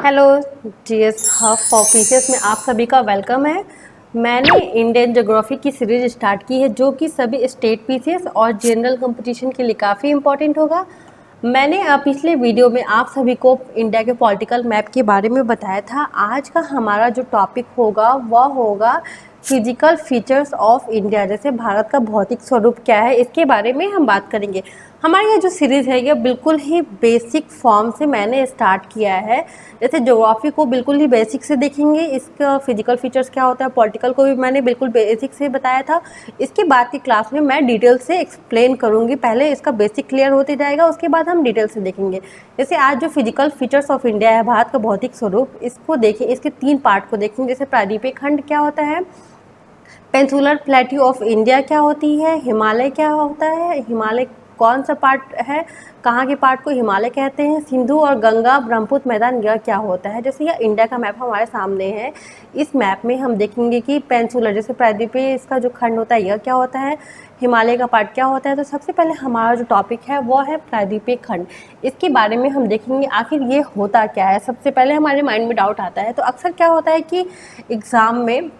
Hello GS hub for pieces में आप सभी का वेलकम है। मैंने इंडियन ज्योग्राफी की सीरीज स्टार्ट की है जो कि सभी स्टेट पीसेस और जनरल कंपटीशन के लिए काफ़ी इम्पोर्टेंट होगा। मैंने पिछले वीडियो में आप सभी को इंडिया के पॉलिटिकल मैप के बारे में बताया था। आज का हमारा जो टॉपिक होगा वह होगा फिजिकल फीचर्स ऑफ इंडिया, जैसे भारत का भौतिक स्वरूप क्या है इसके बारे में हम बात करेंगे। हमारी ये जो सीरीज़ है ये बिल्कुल ही बेसिक फॉर्म से मैंने स्टार्ट किया है। जैसे ज्योग्राफी को बिल्कुल ही बेसिक से देखेंगे, इसका फिजिकल फीचर्स क्या होता है, पॉलिटिकल को भी मैंने बिल्कुल बेसिक से बताया था। इसके बाद की क्लास में मैं डिटेल से एक्सप्लेन करूँगी। पहले इसका बेसिक क्लियर होते जाएगा, उसके बाद हम डिटेल से देखेंगे। जैसे आज जो फिजिकल फीचर्स ऑफ इंडिया है, भारत का भौतिक स्वरूप, इसको देखें, इसके 3 पार्ट को देखेंगे। जैसे प्रायद्वीपीय खंड क्या होता है, पेनिनसुलर प्लेट्यू ऑफ इंडिया क्या होती है, हिमालय क्या होता है, हिमालय कौन सा पार्ट है, कहाँ के पार्ट को हिमालय कहते हैं, सिंधु और गंगा ब्रह्मपुत्र मैदान यह क्या होता है। जैसे यह इंडिया का मैप हमारे सामने है। इस मैप में हम देखेंगे कि पेनिनसुलर जैसे प्रायद्वीपीय इसका जो खंड होता है यह क्या होता है, हिमालय का पार्ट क्या होता है। तो सबसे पहले हमारा जो टॉपिक है वो है प्रायद्वीपीय खंड। इसके बारे में हम देखेंगे आखिर ये होता क्या है। सबसे पहले हमारे माइंड में डाउट आता है, तो अक्सर क्या होता है कि एग्ज़ाम में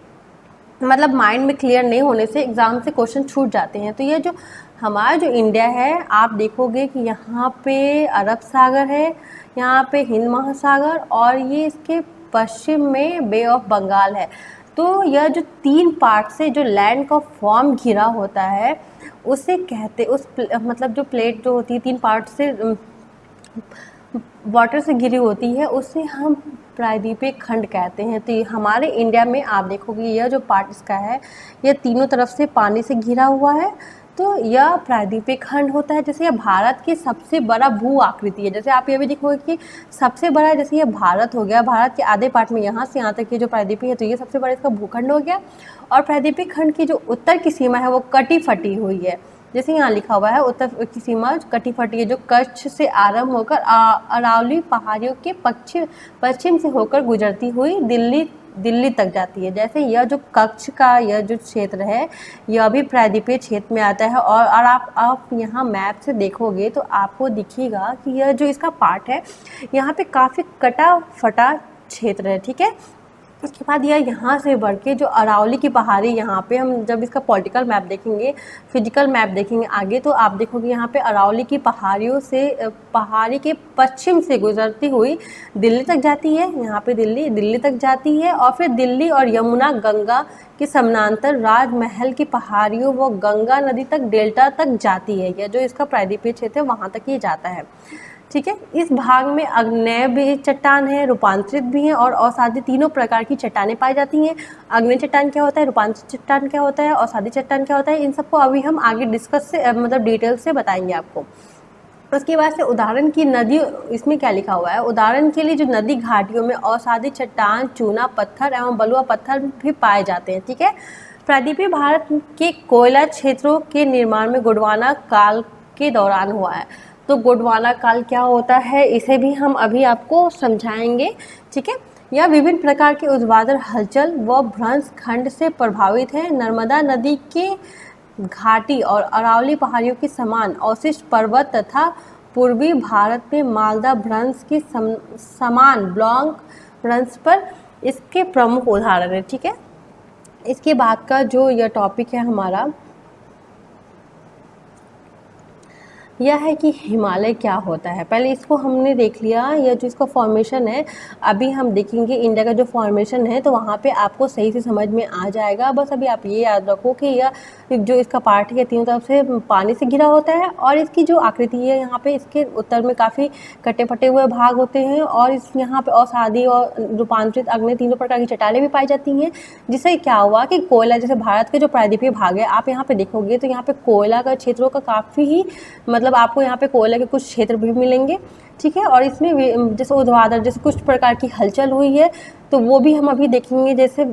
मतलब माइंड में क्लियर नहीं होने से एग्ज़ाम से क्वेश्चन छूट जाते हैं। तो ये जो हमारा जो इंडिया है, आप देखोगे कि यहाँ पे अरब सागर है, यहाँ पे हिंद महासागर और ये इसके पश्चिम में बे ऑफ बंगाल है। तो यह जो 3 पार्ट से जो लैंड का फॉर्म घिरा होता है उसे कहते मतलब जो प्लेट जो होती है 3 पार्ट से वाटर से घिरी होती है उसे हम प्रायद्वीपीय खंड कहते हैं। तो हमारे इंडिया में आप देखोगे यह जो पार्ट इसका है यह तीनों तरफ से पानी से घिरा हुआ है, तो यह प्रायद्वीपीय खंड होता है। जैसे यह भारत की सबसे बड़ा भू आकृति है। जैसे आप ये भी देखोगे कि सबसे बड़ा जैसे यह भारत हो गया, भारत के आधे पार्ट में यहाँ से यहाँ तक की जो प्रायद्वीपीय है तो ये सबसे बड़ा इसका भूखंड हो गया। और प्रायद्वीपीय खंड की जो उत्तर की सीमा है वो कटी फटी हुई है। जैसे यहाँ लिखा हुआ है उत्तर की सीमा कटी फटी है, जो कच्छ से आरंभ होकर अरावली पहाड़ियों के पश्चिम से होकर गुजरती हुई दिल्ली तक जाती है। जैसे यह जो कच्छ का यह जो क्षेत्र है यह भी प्रायद्वीपीय क्षेत्र में आता है। और आप यहाँ मैप से देखोगे तो आपको दिखेगा कि यह जो इसका पार्ट है यहाँ पे काफ़ी कटा फटा क्षेत्र है, ठीक है। उसके बाद यह यहाँ से बढ़ के जो अरावली की पहाड़ी, यहाँ पे हम जब इसका पॉलिटिकल मैप देखेंगे, फिजिकल मैप देखेंगे आगे, तो आप देखोगे यहाँ पे अरावली की पहाड़ियों से पहाड़ी के पश्चिम से गुजरती हुई दिल्ली तक जाती है। यहाँ पे दिल्ली तक जाती है और फिर दिल्ली और यमुना गंगा के समानांतर राजमहल की पहाड़ियों व गंगा नदी तक डेल्टा तक जाती है। यह जो इसका प्रायद्वीपीय क्षेत्र है वहाँ तक ये जाता है, ठीक है। इस भाग में आग्नेय भी चट्टान है, रूपांतरित भी हैं और अवसादी तीनों प्रकार की चट्टानें पाई जाती हैं। आग्नेय चट्टान क्या होता है, रूपांतरित चट्टान क्या होता है, अवसादी चट्टान क्या होता है, इन सबको अभी हम आगे डिस्कस से मतलब डिटेल से बताएंगे आपको। उसके बाद से उदाहरण की नदी, इसमें क्या लिखा हुआ है, उदाहरण के लिए जो नदी घाटियों में अवसादी चट्टान, चूना पत्थर एवं बलुआ पत्थर भी पाए जाते हैं, ठीक है। प्रायद्वीपीय भारत के कोयला क्षेत्रों के निर्माण में गोंडवाना काल के दौरान हुआ है। तो गोंडवाना काल क्या होता है इसे भी हम अभी आपको समझाएंगे, ठीक है। यह विभिन्न प्रकार के ऊर्ध्वाधर हलचल व भ्रंश खंड से प्रभावित है। नर्मदा नदी के घाटी और अरावली पहाड़ियों के समान अवशिष्ट पर्वत तथा पूर्वी भारत में मालदा भ्रंश के समान ब्लॉन्ग भ्रंश पर इसके प्रमुख उदाहरण है, ठीक है। इसके बाद का जो यह टॉपिक है हमारा यह है कि हिमालय क्या होता है। पहले इसको हमने देख लिया, यह जो इसका फॉर्मेशन है अभी हम देखेंगे इंडिया का जो फॉर्मेशन है, तो वहाँ पे आपको सही से समझ में आ जाएगा। बस अभी आप ये याद रखो कि यह जो इसका पार्ट है तीनों तरफ से पानी से घिरा होता है और इसकी जो आकृति है यहाँ पे इसके उत्तर में काफ़ी कटे फटे हुए भाग होते हैं और इस यहाँ पे अवसादी और रूपांतरित आग्नेय तीनों प्रकार की चट्टानें भी पाई जाती हैं। जिससे क्या हुआ कि कोयला, जैसे भारत के जो प्रायद्वीपीय भाग है आप यहाँ पे देखोगे तो यहाँ पे कोयला का क्षेत्रों का काफ़ी ही मतलब आपको यहाँ पे कोयले के कुछ क्षेत्र भी मिलेंगे, ठीक है। और इसमें जैसे ऊर्ध्वाधर जैसे कुछ प्रकार की हलचल हुई है तो वो भी हम अभी देखेंगे। जैसे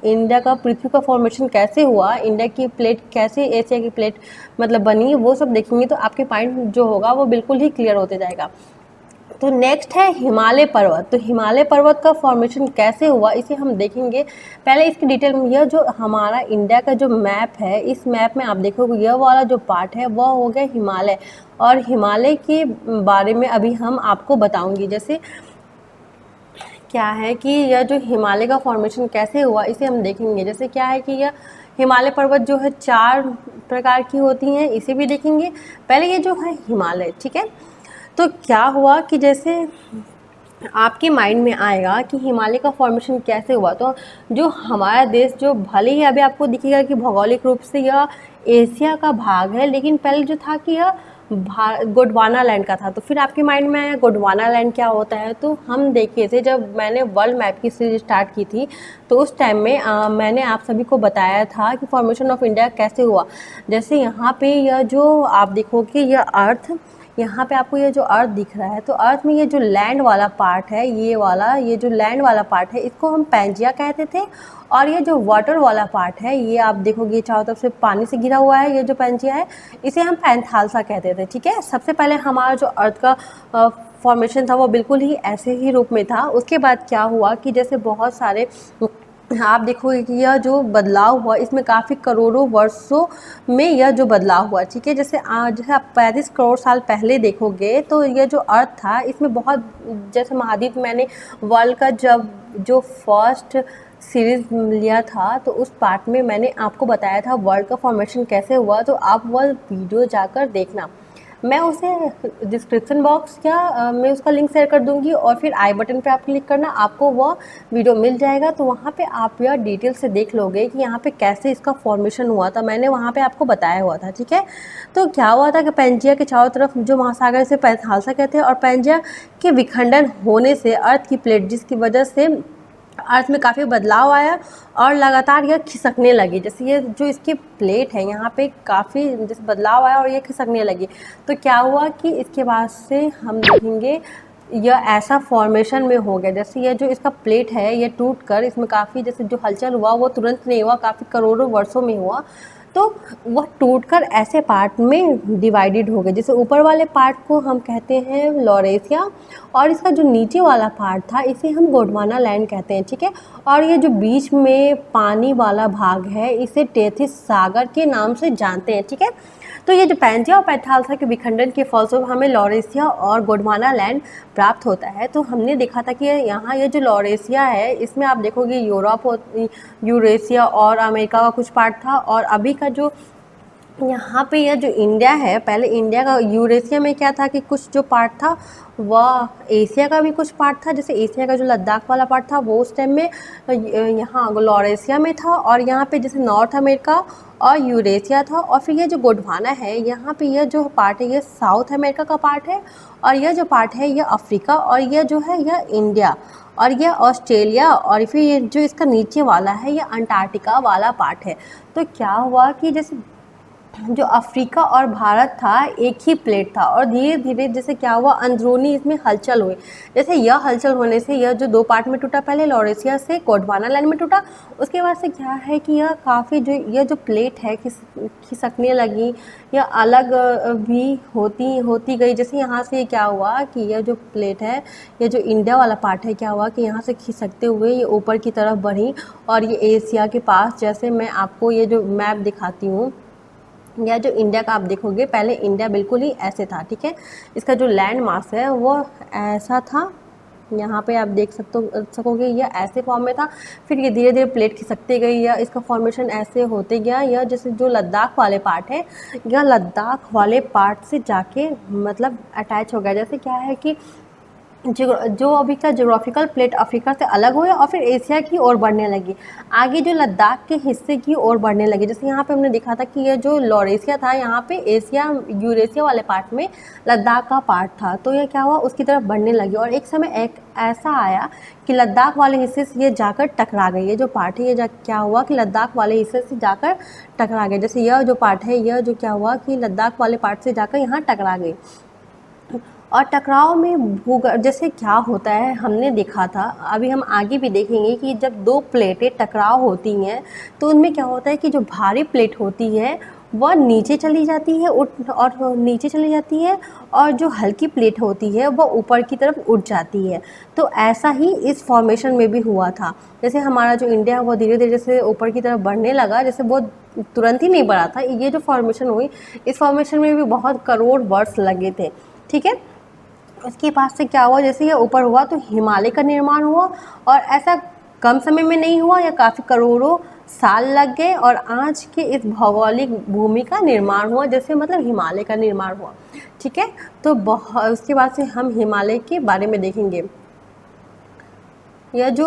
इंडिया का पृथ्वी का फॉर्मेशन कैसे हुआ, इंडिया की प्लेट कैसे एशिया की प्लेट मतलब बनी, वो सब देखेंगे तो आपके पॉइंट जो होगा वो बिल्कुल ही क्लियर होते जाएगा। तो नेक्स्ट है हिमालय पर्वत। तो हिमालय पर्वत का फॉर्मेशन कैसे हुआ इसे हम देखेंगे। पहले इसकी डिटेल में, यह जो हमारा इंडिया का जो मैप है इस मैप में आप देखोगे यह वाला जो पार्ट है वह हो गया हिमालय, और हिमालय के बारे में अभी हम आपको बताऊंगी। जैसे क्या है कि यह जो हिमालय का फॉर्मेशन कैसे हुआ इसे हम देखेंगे। जैसे क्या है कि यह हिमालय पर्वत जो है 4 प्रकार की होती हैं, इसे भी देखेंगे। पहले ये जो है हिमालय, ठीक है। तो क्या हुआ कि जैसे आपके माइंड में आएगा कि हिमालय का फॉर्मेशन कैसे हुआ, तो जो हमारा देश जो भले ही अभी आपको दिखेगा कि भौगोलिक रूप से यह एशिया का भाग है, लेकिन पहले जो था कि यह गोंडवाना लैंड का था। तो फिर आपके माइंड में आया गोंडवाना लैंड क्या होता है। तो हम देखे थे जब मैंने वर्ल्ड मैप की सीरीज स्टार्ट की थी, तो उस टाइम में मैंने आप सभी को बताया था कि फॉर्मेशन ऑफ इंडिया कैसे हुआ। जैसे यहाँ पे यह जो आप देखोगे यह अर्थ, यहाँ पे आपको ये जो अर्थ दिख रहा है, तो अर्थ में ये जो लैंड वाला पार्ट है, ये जो लैंड वाला पार्ट है, इसको हम पैंजिया कहते थे। और ये जो वाटर वाला पार्ट है, ये आप देखोगे चारों तरफ से पानी से घिरा हुआ है, ये जो पैंजिया है, इसे हम पैंथालसा कहते थे, ठीक है। सबसे पहले हमारा जो अर्थ का फॉर्मेशन था वो बिल्कुल ही ऐसे ही रूप में था। उसके बाद क्या हुआ कि जैसे बहुत सारे आप देखोगे कि यह जो बदलाव हुआ इसमें काफ़ी करोड़ों वर्षों में यह जो बदलाव हुआ, ठीक है। जैसे जैसे आप 35 करोड़ साल पहले देखोगे तो यह जो अर्थ था इसमें बहुत, जैसे महाद्वीप, मैंने वर्ल्ड का जब जो फर्स्ट सीरीज़ लिया था तो उस पार्ट में मैंने आपको बताया था वर्ल्ड का फॉर्मेशन कैसे हुआ। तो आप वह वीडियो जाकर देखना, मैं उसे डिस्क्रिप्शन बॉक्स या मैं उसका लिंक शेयर कर दूंगी, और फिर आई बटन पे आप क्लिक करना, आपको वह वीडियो मिल जाएगा। तो वहाँ पे आप यह डिटेल से देख लोगे कि यहाँ पे कैसे इसका फॉर्मेशन हुआ था, मैंने वहाँ पे आपको बताया हुआ था, ठीक है। तो क्या हुआ था कि पैंजिया के चारों तरफ जो महासागर से पैंथालसा कहते हैं, और पैंजिया के विखंडन होने से अर्थ की प्लेट, जिसकी वजह से अर्थ में काफ़ी बदलाव आया और लगातार यह खिसकने लगी। जैसे ये जो इसकी प्लेट है यहाँ पे काफ़ी जैसे बदलाव आया और ये खिसकने लगी। तो क्या हुआ कि इसके बाद से हम देखेंगे यह ऐसा फॉर्मेशन में हो गया। जैसे ये जो इसका प्लेट है ये टूट कर इसमें काफ़ी जैसे जो हलचल हुआ वो तुरंत नहीं हुआ, काफ़ी करोड़ों वर्षों में हुआ। तो वह टूटकर ऐसे पार्ट में डिवाइडेड हो गए। जैसे ऊपर वाले पार्ट को हम कहते हैं लॉरेशिया, और इसका जो नीचे वाला पार्ट था इसे हम गोंडवाना लैंड कहते हैं, ठीक है। और ये जो बीच में पानी वाला भाग है इसे टेथिस सागर के नाम से जानते हैं, ठीक है। तो ये जो पैंजिया और पैंथालसा के विखंडन के फलस्वरूप हमें लॉरेशिया और गोंडवाना लैंड प्राप्त होता है। तो हमने देखा था कि यहाँ ये जो लॉरेशिया है इसमें आप देखोगे यूरेशिया और अमेरिका का कुछ पार्ट था, और अभी का जो यहाँ पे यह जो इंडिया है, पहले इंडिया का यूरेशिया में क्या था कि कुछ जो पार्ट था वह एशिया का भी कुछ पार्ट था। जैसे एशिया का जो लद्दाख वाला पार्ट था वो उस टाइम में यहाँ लॉरेशिया में था, और यहाँ पे जैसे नॉर्थ अमेरिका और यूरेशिया था। और फिर ये जो गोंडवाना है यहाँ पे यह जो पार्ट है ये साउथ अमेरिका का पार्ट है, और यह जो पार्ट है यह अफ्रीका, और यह जो है यह इंडिया, और यह ऑस्ट्रेलिया, और फिर ये जो इसका नीचे वाला है यह अंटार्कटिका वाला पार्ट है। तो क्या हुआ कि जैसे जो अफ्रीका और भारत था एक ही प्लेट था, और धीरे धीरे जैसे क्या हुआ अंदरूनी इसमें हलचल हुई। जैसे यह हलचल होने से यह जो 2 पार्ट में टूटा, पहले लॉरेशिया से गोंडवाना लैंड में टूटा, उसके बाद से क्या है कि यह काफ़ी जो यह जो प्लेट है खिसकने लगी, यह अलग भी होती गई। जैसे यहाँ से क्या हुआ कि यह जो प्लेट है, यह जो इंडिया वाला पार्ट है, क्या हुआ कि यहाँ से खिसकते हुए ये ऊपर की तरफ बढ़ी, और ये एशिया के पास, जैसे मैं आपको ये जो मैप दिखाती हूँ, या जो इंडिया का आप देखोगे पहले इंडिया बिल्कुल ही ऐसे था, ठीक है। इसका जो लैंड मास है वो ऐसा था, यहाँ पे आप देख सकोगे यह ऐसे फॉर्म में था। फिर ये धीरे धीरे प्लेट खिसकते गई, या इसका फॉर्मेशन ऐसे होते गया। यह जैसे जो लद्दाख वाले पार्ट है, यह लद्दाख वाले पार्ट से जाके मतलब अटैच हो गया। जैसे क्या है कि जो अभी का जोग्राफिकल प्लेट अफ्रीका से अलग हुए और फिर एशिया की ओर बढ़ने लगी, आगे जो लद्दाख के हिस्से की ओर बढ़ने लगी। जैसे यहाँ पे हमने देखा था कि ये जो लॉरेशिया था यहाँ पे एशिया यूरेशिया वाले पार्ट में लद्दाख का पार्ट था, तो यह क्या हुआ उसकी तरफ बढ़ने लगी, और एक समय एक ऐसा आया कि लद्दाख वाले हिस्से से ये जाकर टकरा गई। ये जो पार्ट है ये क्या हुआ कि लद्दाख वाले हिस्से से जाकर टकरा गया। जैसे यह जो पार्ट है यह जो क्या हुआ कि लद्दाख वाले पार्ट से जाकर यहाँ टकरा गई। और टकराव में भूगर्भ जैसे क्या होता है हमने देखा था, अभी हम आगे भी देखेंगे कि जब 2 प्लेटें टकराव होती हैं तो उनमें क्या होता है कि जो भारी प्लेट होती है वह नीचे चली जाती है और नीचे चली जाती है, और जो हल्की प्लेट होती है वह ऊपर की तरफ उठ जाती है। तो ऐसा ही इस फॉर्मेशन में भी हुआ था। जैसे हमारा जो इंडिया है वो धीरे धीरे जैसे ऊपर की तरफ बढ़ने लगा, जैसे वो तुरंत ही नहीं बढ़ा था। ये जो फॉर्मेशन हुई इस फॉर्मेशन में भी बहुत करोड़ वर्ष लगे थे, ठीक है। उसके बाद से क्या हुआ, जैसे ये ऊपर हुआ तो हिमालय का निर्माण हुआ, और ऐसा कम समय में नहीं हुआ, या काफ़ी करोड़ों साल लग गए और आज के इस भौगोलिक भूमि का निर्माण हुआ, जैसे मतलब हिमालय का निर्माण हुआ। ठीक है, तो उसके बाद से हम हिमालय के बारे में देखेंगे। यह जो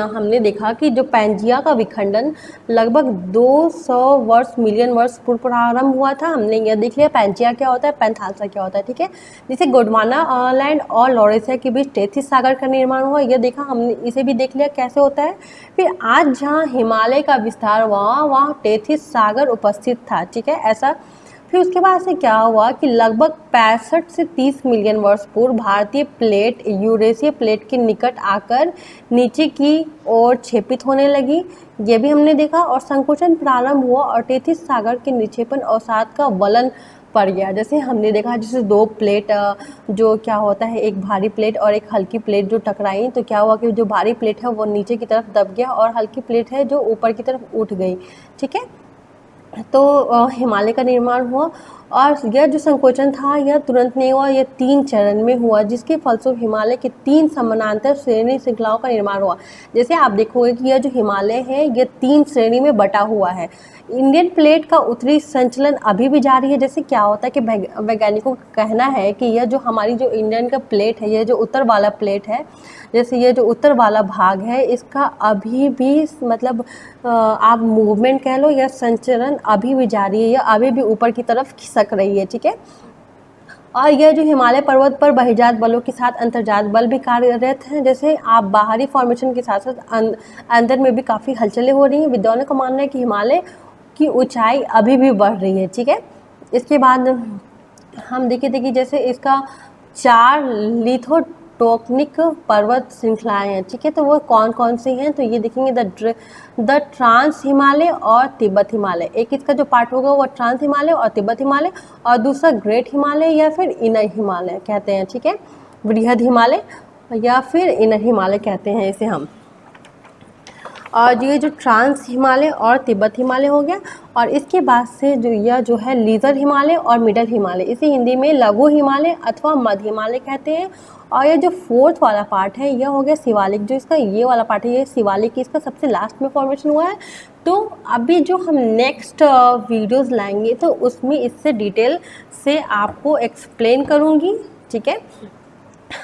हमने देखा कि जो पैंजिया का विखंडन लगभग 200 वर्ष मिलियन वर्ष पूर्व प्रारंभ हुआ था। हमने यह देख लिया पैंजिया क्या होता है, पैंथालसा क्या होता है। ठीक है, जैसे गोंडवाना लैंड और लॉरेशिया के बीच टेथिस सागर का निर्माण हुआ, यह देखा हमने, इसे भी देख लिया कैसे होता है। फिर आज जहाँ हिमालय का विस्तार हुआ वहाँ टेथिस सागर उपस्थित था। ठीक है, ऐसा। फिर उसके बाद से क्या हुआ कि लगभग 65 से 30 मिलियन वर्ष पूर्व भारतीय प्लेट यूरेशिया प्लेट के निकट आकर नीचे की ओर क्षेपित होने लगी, ये भी हमने देखा। और संकोचन प्रारंभ हुआ और टेथिस सागर के निक्षेपण अवसाद का वलन पड़ गया। जैसे हमने देखा, जैसे दो प्लेट जो क्या होता है, एक भारी प्लेट और एक हल्की प्लेट जो टकराई, तो क्या हुआ कि जो भारी प्लेट है वो नीचे की तरफ दब गया और हल्की प्लेट है जो ऊपर की तरफ उठ गई। ठीक है, तो हिमालय का निर्माण हुआ। और यह जो संकोचन था यह तुरंत नहीं हुआ, यह 3 चरण में हुआ, जिसके फलस्वरूप हिमालय के 3 समानांतर श्रेणी श्रृंखलाओं का निर्माण हुआ। जैसे आप देखोगे कि यह जो हिमालय है यह 3 श्रेणी में बटा हुआ है। इंडियन प्लेट का उत्तरी संचलन अभी भी जारी है। जैसे क्या होता है कि वैज्ञानिकों का कहना है कि यह जो हमारी जो इंडियन का प्लेट है, यह जो उत्तर वाला प्लेट है, जैसे ये जो उत्तर वाला भाग है इसका अभी भी मतलब आप मूवमेंट कह लो या संचरण अभी भी जारी है, या अभी भी ऊपर की तरफ खिसक रही है। ठीक है, और यह जो हिमालय पर्वत पर बहिर्जात बलों के साथ अंतर्जात बल भी कार्यरत हैं। जैसे आप बाहरी फॉर्मेशन के साथ साथ अंदर में भी काफ़ी हलचलें हो रही हैं। विद्वानों का मानना है कि हिमालय की ऊंचाई अभी भी बढ़ रही है। ठीक है, इसके बाद हम देखिए जैसे इसका 4 लिथोटोकनिक पर्वत श्रृंखलाएं हैं। ठीक है, तो वो कौन कौन सी हैं, तो ये देखेंगे द ट्रांस हिमालय और तिब्बत हिमालय। एक इसका जो पार्ट होगा वो ट्रांस हिमालय और तिब्बत हिमालय, और दूसरा ग्रेट हिमालय या फिर इनर हिमालय कहते हैं। ठीक है, बृहद हिमालय या फिर इनर हिमालय कहते हैं इसे हम। और ये जो ट्रांस हिमालय और तिब्बत हिमालय हो गया, और इसके बाद से जो यह जो है लीजर हिमालय और मिडल हिमालय, इसे हिंदी में लघु हिमालय अथवा मध्य हिमालय कहते हैं। और ये जो 4th वाला पार्ट है यह हो गया शिवालिक, जो इसका ये वाला पार्ट है ये शिवालिक, इसका सबसे लास्ट में फॉर्मेशन हुआ है। तो अभी जो हम नेक्स्ट वीडियोज़ लाएंगे तो उसमें इससे डिटेल से आपको एक्सप्लेन करूँगी। ठीक है,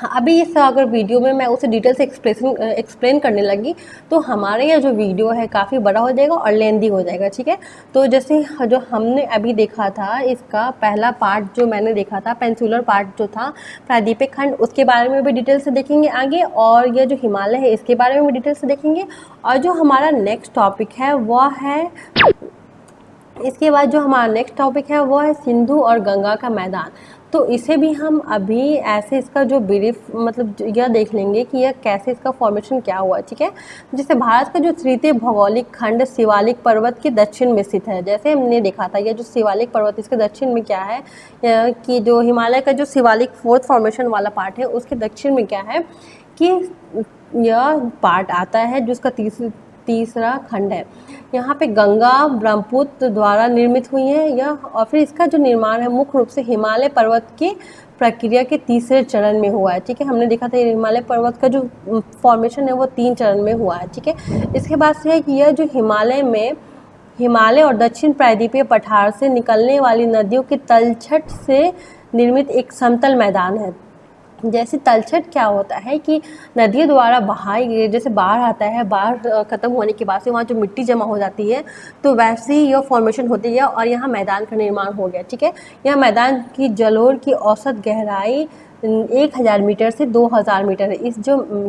अभी इस अगर वीडियो में मैं उसे डिटेल से एक्सप्लेन करने लगी तो हमारे यह जो वीडियो है काफ़ी बड़ा हो जाएगा और लेंदी हो जाएगा। ठीक है, तो जैसे जो हमने अभी देखा था इसका पहला पार्ट जो मैंने देखा था पेंसुलर पार्ट जो था प्रायद्वीपीय खंड, उसके बारे में भी डिटेल से देखेंगे आगे, और यह जो हिमालय है इसके बारे में भी डिटेल से देखेंगे। और जो हमारा नेक्स्ट टॉपिक है वह है, इसके बाद जो हमारा नेक्स्ट टॉपिक है वो है सिंधु और गंगा का मैदान। तो इसे भी हम अभी ऐसे इसका जो ब्रीफ मतलब यह देख लेंगे कि यह कैसे इसका फॉर्मेशन क्या हुआ। ठीक है, जैसे भारत का जो तृतीय भौगोलिक खंड शिवालिक पर्वत के दक्षिण में स्थित है। जैसे हमने देखा था यह जो शिवालिक पर्वत इसके दक्षिण में क्या है कि जो हिमालय का जो शिवालिक 4th फॉर्मेशन वाला पार्ट है उसके दक्षिण में क्या है कि यह पार्ट आता है जो उसका तीसरा खंड है। यहाँ पे गंगा ब्रह्मपुत्र द्वारा निर्मित हुई है यह, और फिर इसका जो निर्माण है मुख्य रूप से हिमालय पर्वत की प्रक्रिया के तीसरे चरण में हुआ है। ठीक है, हमने देखा था हिमालय पर्वत का जो फॉर्मेशन है वो 3 चरण में हुआ है। ठीक है, इसके बाद से है कि यह जो हिमालय और दक्षिण प्रायद्वीपीय पठार से निकलने वाली नदियों के तलछट से निर्मित एक समतल मैदान है। जैसे तलछट क्या होता है कि नदियों द्वारा बहाई गई, जैसे बाढ़ आता है, बाढ़ खत्म होने के बाद से वहाँ जो मिट्टी जमा हो जाती है तो वैसे ही यह फॉर्मेशन होती है और यहाँ मैदान का निर्माण हो गया। ठीक है, यह मैदान की जलोढ़ की औसत गहराई 1000 मीटर से 2000 मीटर है।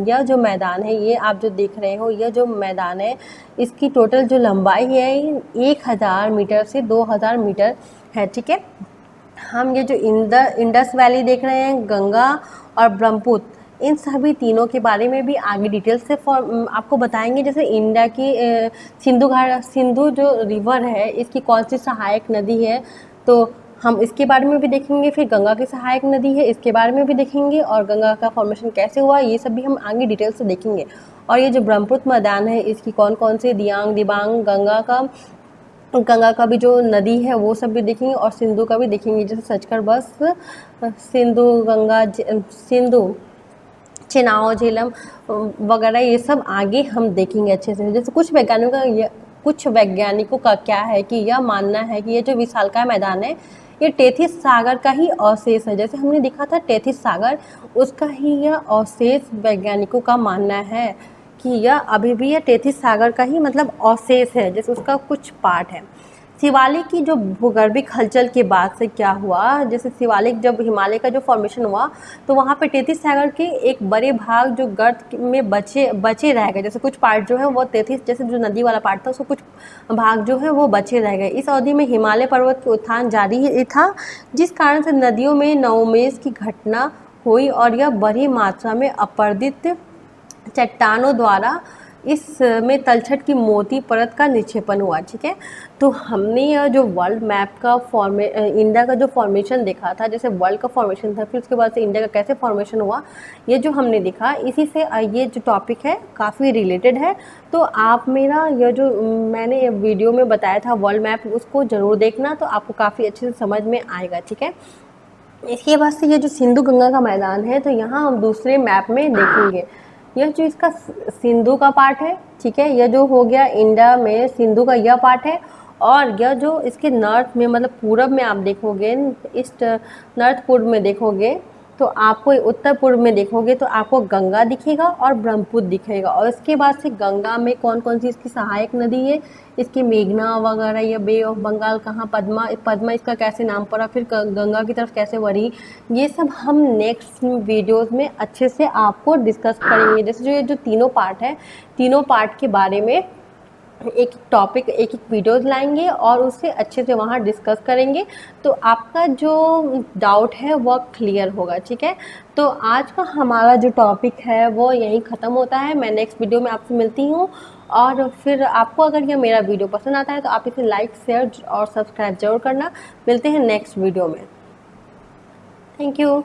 यह जो मैदान है ये आप जो देख रहे हो, यह जो मैदान है इसकी टोटल जो लंबाई है 1000 मीटर से 2000 मीटर है। ठीक है, हम ये जो इंडस वैली देख रहे हैं, गंगा और ब्रह्मपुत्र, इन सभी तीनों के बारे में भी आगे डिटेल से आपको बताएंगे। जैसे इंडिया की सिंधु जो रिवर है इसकी कौन सी सहायक नदी है तो हम इसके बारे में भी देखेंगे। फिर गंगा की सहायक नदी है इसके बारे में भी देखेंगे, और गंगा का फॉर्मेशन कैसे हुआ ये सब भी हम आगे डिटेल से देखेंगे। और ये जो ब्रह्मपुत्र मैदान है इसकी कौन कौन से दियांग दिबांग गंगा का गंगा का भी जो नदी है वो सब भी देखेंगे और सिंधु का भी देखेंगे। जैसे सर्च कर बस सिंधु गंगा सिंधु चेनाब झेलम वगैरह, ये सब आगे हम देखेंगे अच्छे से। जैसे कुछ वैज्ञानिकों का क्या है कि यह मानना है कि ये जो विशालकाय मैदान है ये टेथिस सागर का ही अवशेष है। जैसे हमने देखा था टेथिस सागर, उसका ही यह अवशेष वैज्ञानिकों का मानना है कि यह अभी भी यह टेथिस सागर का ही मतलब अवशेष है, जैसे उसका कुछ पार्ट है। शिवालिक की जो भूगर्भिक हलचल के बाद से क्या हुआ, जैसे शिवालिक जब हिमालय का जो फॉर्मेशन हुआ तो वहाँ पे टेथिस सागर के एक बड़े भाग जो गर्त में बचे रह गए। जैसे कुछ पार्ट जो है वो टेथिस, जैसे जो नदी वाला पार्ट था उसको कुछ भाग जो है वो बचे रह गए। इस अवधि में हिमालय पर्वत के उत्थान जारी ही था, जिस कारण से नदियों में नवोन्मेष की घटना हुई और यह बड़ी मात्रा में अपरदित चट्टानों द्वारा इसमें तलछट की मोटी परत का निक्षेपण हुआ। ठीक है, तो हमने यह जो वर्ल्ड मैप का इंडिया का जो फॉर्मेशन देखा था, जैसे वर्ल्ड का फॉर्मेशन था, फिर उसके बाद से इंडिया का कैसे फॉर्मेशन हुआ, ये जो हमने देखा, इसी से ये जो टॉपिक है काफ़ी रिलेटेड है। तो आप मेरा यह जो मैंने वीडियो में बताया था वर्ल्ड मैप, उसको ज़रूर देखना, तो आपको काफ़ी अच्छे से समझ में आएगा। ठीक है, इसके बाद से ये जो सिंधु गंगा का मैदान है, तो यहाँ हम दूसरे मैप में देखेंगे। यह जो इसका सिंधु का पार्ट है, ठीक है, यह जो हो गया इंडिया में सिंधु का यह पार्ट है। और यह जो इसके नॉर्थ में मतलब पूरब में आप देखोगे, ईस्ट नॉर्थ पूर्व में देखोगे तो आपको, उत्तर पूर्व में देखोगे तो आपको गंगा दिखेगा और ब्रह्मपुत्र दिखेगा। और इसके बाद से गंगा में कौन कौन सी इसकी सहायक नदी है, इसकी मेघना वगैरह, या बे ऑफ बंगाल कहाँ, पद्मा इसका कैसे नाम पड़ा, फिर गंगा की तरफ कैसे बढ़ी, ये सब हम नेक्स्ट वीडियोस में अच्छे से आपको डिस्कस करेंगे। जैसे जो ये जो तीनों पार्ट है, तीनों पार्ट के बारे में एक टॉपिक एक वीडियोस लाएंगे और उससे अच्छे से वहाँ डिस्कस करेंगे, तो आपका जो डाउट है वो क्लियर होगा। ठीक है, तो आज का हमारा जो टॉपिक है वो यहीं ख़त्म होता है। मैं नेक्स्ट वीडियो में आपसे मिलती हूँ। और फिर आपको अगर यह मेरा वीडियो पसंद आता है तो आप इसे लाइक, शेयर और सब्सक्राइब जरूर करना। मिलते हैं नेक्स्ट वीडियो में। Thank you.